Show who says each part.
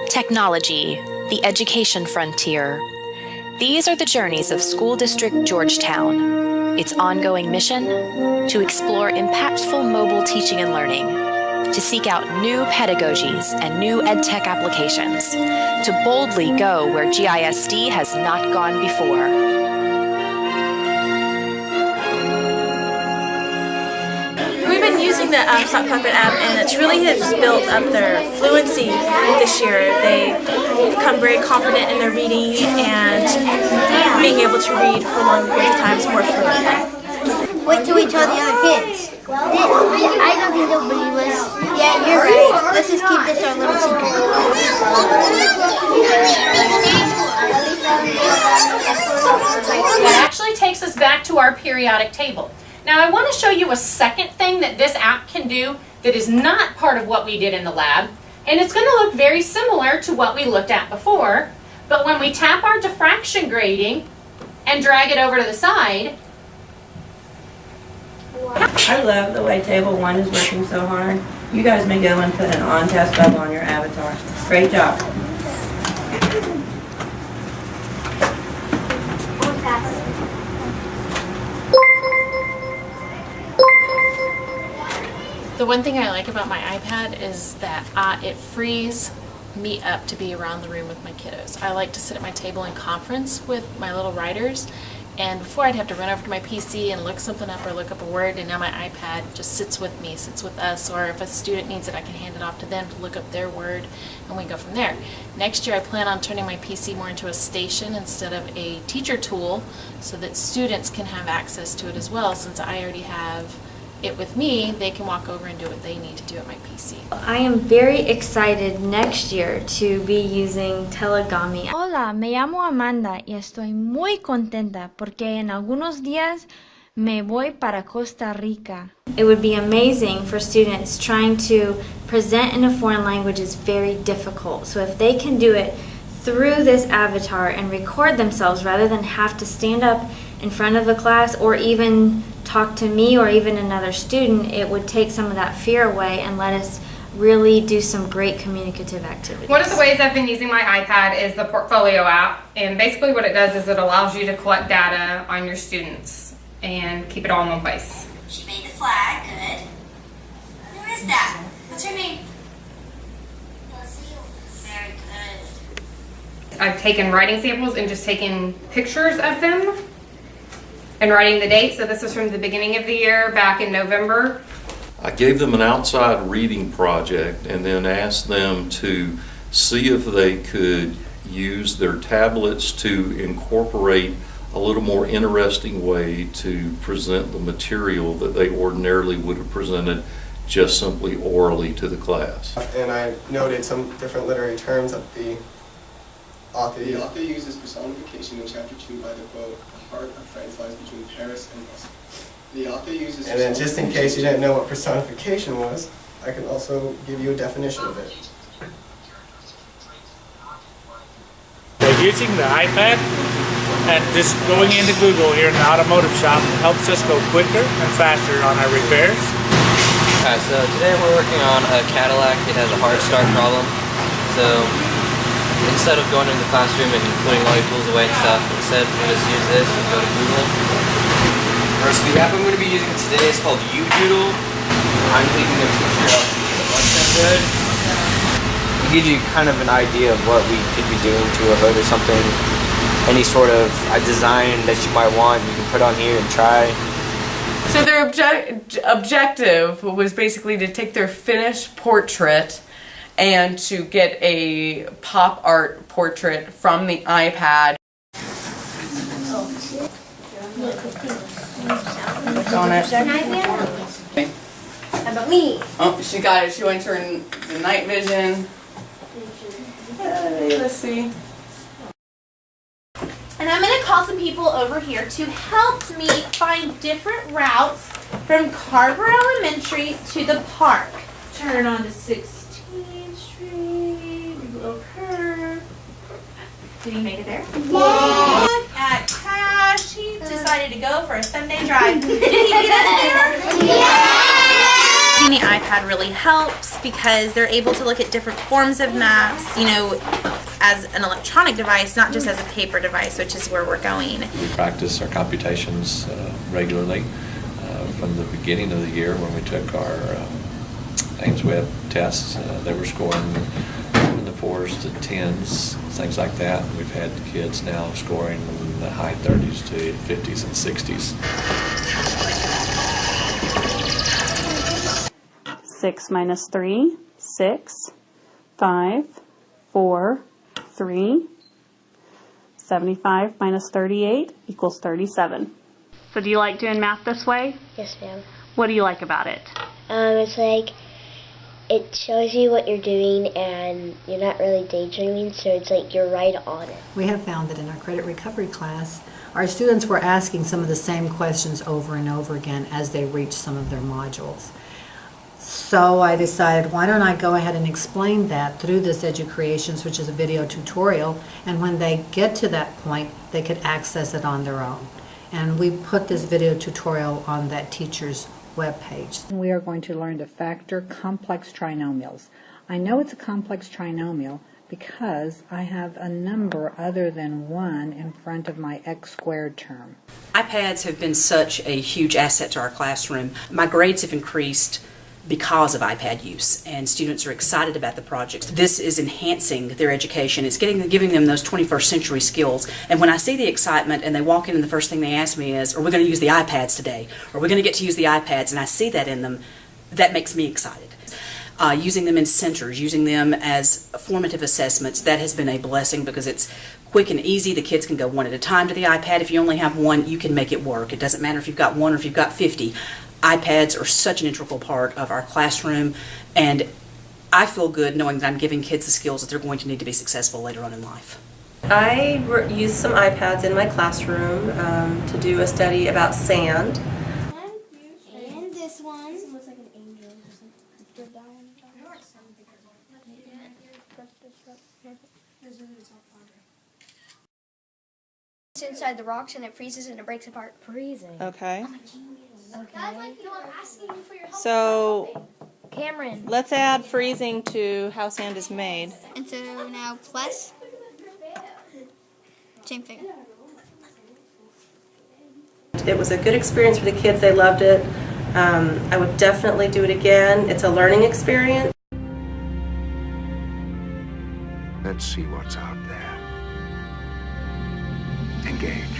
Speaker 1: technology, the education frontier. These are the journeys of School District Georgetown, its ongoing mission to explore impactful mobile teaching and learning, to seek out new pedagogies and new edtech applications, to boldly go where GISD has not gone before.
Speaker 2: We've been using the Stop Puppet app, and it's really has built up their fluency this year. They become very confident in their reading and being able to read for long periods of time more fluently.
Speaker 3: Wait till we tell the other kids. I don't think they'll believe us. Yeah, you're right. Let's just keep this our little secret.
Speaker 4: That actually takes us back to our periodic table. Now I want to show you a second thing that this app can do that is not part of what we did in the lab, and it's going to look very similar to what we looked at before, but when we tap our diffraction grating and drag it over to the side.
Speaker 5: I love the way Table 1 is working so hard. You guys may go and put an on-test bubble on your avatar. Great job.
Speaker 6: The one thing I like about my iPad is that it frees me up to be around the room with my kiddos. I like to sit at my table in conference with my little writers, and before I'd have to run over to my PC and look something up or look up a word, and now my iPad just sits with me, sits with us, or if a student needs it I can hand it off to them to look up their word, and we go from there. Next year I plan on turning my PC more into a station instead of a teacher tool so that students can have access to it as well. Since I already have it with me, they can walk over and do what they need to do at my PC.
Speaker 7: I am very excited next year to be using Telegami.
Speaker 8: Hola, me llamo Amanda y estoy muy contenta porque en algunos días me voy para Costa Rica.
Speaker 7: It would be amazing for students. Trying to present in a foreign language is very difficult. So if they can do it through this avatar and record themselves rather than have to stand up in front of a class or even talk to me or even another student, it would take some of that fear away and let us really do some great communicative activities.
Speaker 9: One of the ways I've been using my iPad is the Portfolio app, and basically what it does is it allows you to collect data on your students and keep it all in one place.
Speaker 3: She made the flag. Good. Who is that? What's her name? Very good.
Speaker 9: I've taken writing samples and just taken pictures of them and writing the date. So this was from the beginning of the year, back in November.
Speaker 10: I gave them an outside reading project and then asked them to see if they could use their tablets to incorporate a little more interesting way to present the material that they ordinarily would have presented just simply orally to the class.
Speaker 11: And I noted some different literary terms that the author
Speaker 12: uses personification in chapter 2 by the quote, "The heart of France lies between Paris and Brussels." The author uses.
Speaker 11: And then, just in case you didn't know what personification was, I can also give you a definition of it.
Speaker 13: By using the iPad and just going into Google here in the automotive shop helps us go quicker and faster on our repairs.
Speaker 14: Alright, so today we're working on a Cadillac. It has a hard start problem. So instead of going into the classroom and putting all your tools away and stuff, instead we just use this and go to Google. Alright, so the app I'm going to be using today is called UDoodle. I'm taking a picture of the bus hood. It gives you kind of an idea of what we could be doing to a hood or something. Any sort of design that you might want, you can put on here and try.
Speaker 15: So their objective was basically to take their finished portrait and to get a pop art portrait from the iPad. On it.
Speaker 3: How about me?
Speaker 15: Oh, she got it. She went to the night vision. Let's see.
Speaker 2: And I'm going to call some people over here to help me find different routes from Carver Elementary to the park. Turn on to 16th Street, little curve. Did he make it there? Yeah. Look at Cash. He decided to go for a Sunday drive. Did he get us there? Yeah.
Speaker 6: Using the iPad
Speaker 2: iPad really helps because they're able to look at different forms of maps, you know, as an electronic device, not just as a paper device, which is where we're going.
Speaker 16: We practice our computations regularly from the beginning of the year when we took our Ames Web tests. They were scoring in the 4s to 10s, things like that. We've had kids now scoring in the high 30s to 50s and 60s.
Speaker 17: 6 minus 3, 6, 5, 4, 3, 75 minus 38 equals 37. So do you like doing math this way?
Speaker 3: Yes, ma'am.
Speaker 17: What do you like about it?
Speaker 3: It's like it shows you what you're doing and you're not really daydreaming, so it's like you're right on it.
Speaker 18: We have found that in our credit recovery class, our students were asking some of the same questions over and over again as they reached some of their modules. So I decided, why don't I go ahead and explain that through this EduCreations, which is a video tutorial, and when they get to that point, they could access it on their own. And we put this video tutorial on that teacher's webpage.
Speaker 19: We are going to learn to factor complex trinomials. I know it's a complex trinomial because I have a number other than 1 in front of my x squared term.
Speaker 20: iPads have been such a huge asset to our classroom. My grades have increased because of iPad use, and students are excited about the projects. This is enhancing their education. It's giving them those 21st century skills. And when I see the excitement and they walk in and the first thing they ask me is, are we going to use the iPads today? Are we going to get to use the iPads? And I see that in them, that makes me excited. Using them in centers, using them as formative assessments, that has been a blessing because it's quick and easy. The kids can go one at a time to the iPad. If you only have one, you can make it work. It doesn't matter if you've got one or if you've got 50. iPads are such an integral part of our classroom, and I feel good knowing that I'm giving kids the skills that they're going to need to be successful later on in life.
Speaker 5: I used some iPads in my classroom to do a study about sand.
Speaker 3: And this one. This looks like an angel. It's inside the rocks and it freezes and it breaks apart. Freezing.
Speaker 21: Okay.
Speaker 3: Okay.
Speaker 21: So
Speaker 3: Cameron.
Speaker 21: let's add freezing to how sand is made.
Speaker 3: And so now plus. Same thing.
Speaker 5: It was a good experience for the kids. They loved it. I would definitely do it again. It's a learning experience.
Speaker 22: Let's see what's out there. Engage.